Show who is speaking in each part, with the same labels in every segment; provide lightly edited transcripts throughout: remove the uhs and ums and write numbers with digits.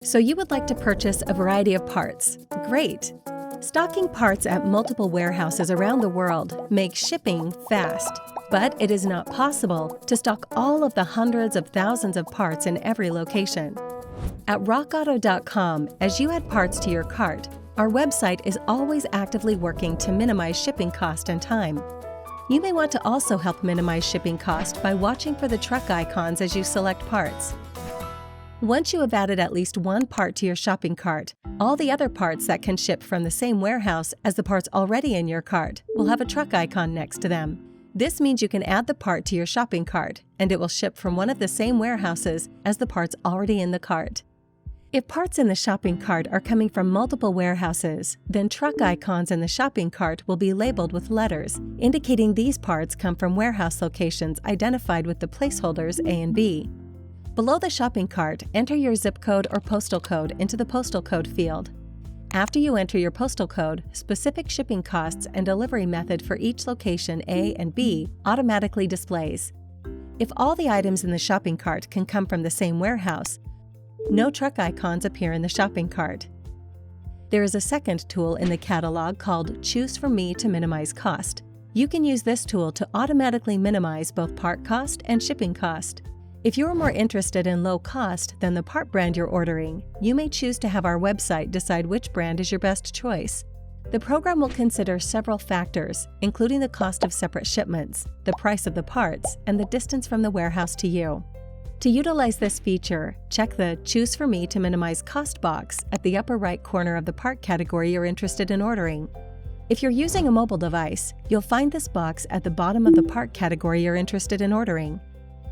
Speaker 1: So you would like to purchase a variety of parts. Great! Stocking parts at multiple warehouses around the world makes shipping fast. But it is not possible to stock all of the hundreds of thousands of parts in every location. At RockAuto.com, as you add parts to your cart, our website is always actively working to minimize shipping cost and time. You may want to also help minimize shipping cost by watching for the truck icons as you select parts. Once you have added at least one part to your shopping cart, all the other parts that can ship from the same warehouse as the parts already in your cart will have a truck icon next to them. This means you can add the part to your shopping cart, and it will ship from one of the same warehouses as the parts already in the cart. If parts in the shopping cart are coming from multiple warehouses, then truck icons in the shopping cart will be labeled with letters, indicating these parts come from warehouse locations identified with the placeholders A and B. Below the shopping cart, enter your zip code or postal code into the postal code field. After you enter your postal code, specific shipping costs and delivery method for each location A and B automatically displays. If all the items in the shopping cart can come from the same warehouse, no truck icons appear in the shopping cart. There is a second tool in the catalog called Choose from Me to minimize cost. You can use this tool to automatically minimize both part cost and shipping cost. If you are more interested in low cost than the part brand you're ordering, you may choose to have our website decide which brand is your best choice. The program will consider several factors, including the cost of separate shipments, the price of the parts, and the distance from the warehouse to you. To utilize this feature, check the Choose for Me to minimize cost box at the upper right corner of the part category you're interested in ordering. If you're using a mobile device, you'll find this box at the bottom of the part category you're interested in ordering.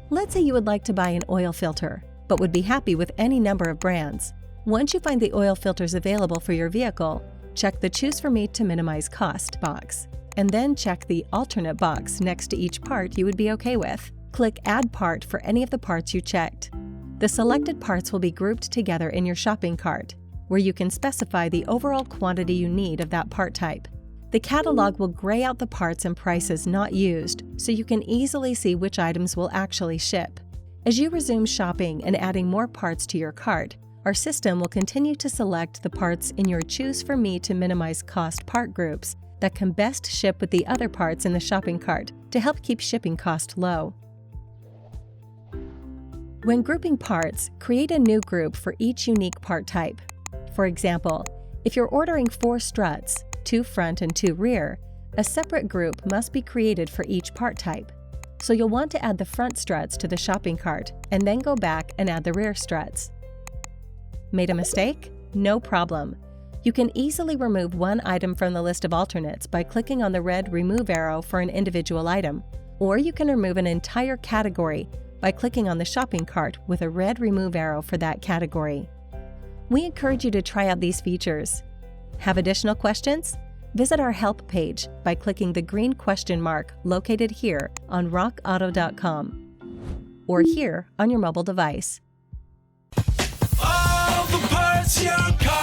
Speaker 1: Let's say you would like to buy an oil filter, but would be happy with any number of brands. Once you find the oil filters available for your vehicle, check the Choose for Me to minimize cost box, and then check the alternate box next to each part you would be okay with. Click Add Part for any of the parts you checked. The selected parts will be grouped together in your shopping cart, where you can specify the overall quantity you need of that part type. The catalog will gray out the parts and prices not used, so you can easily see which items will actually ship. As you resume shopping and adding more parts to your cart, our system will continue to select the parts in your Choose for Me to minimize cost part groups that can best ship with the other parts in the shopping cart to help keep shipping cost low. When grouping parts, create a new group for each unique part type. For example, if you're ordering 4 struts, 2 front and 2 rear, a separate group must be created for each part type. So you'll want to add the front struts to the shopping cart and then go back and add the rear struts. Made a mistake? No problem. You can easily remove one item from the list of alternates by clicking on the red Remove arrow for an individual item, or you can remove an entire category by clicking on the shopping cart with a red Remove arrow for that category. We encourage you to try out these features. Have additional questions? Visit our help page by clicking the green question mark located here on RockAuto.com or here on your mobile device.
Speaker 2: All the parts your car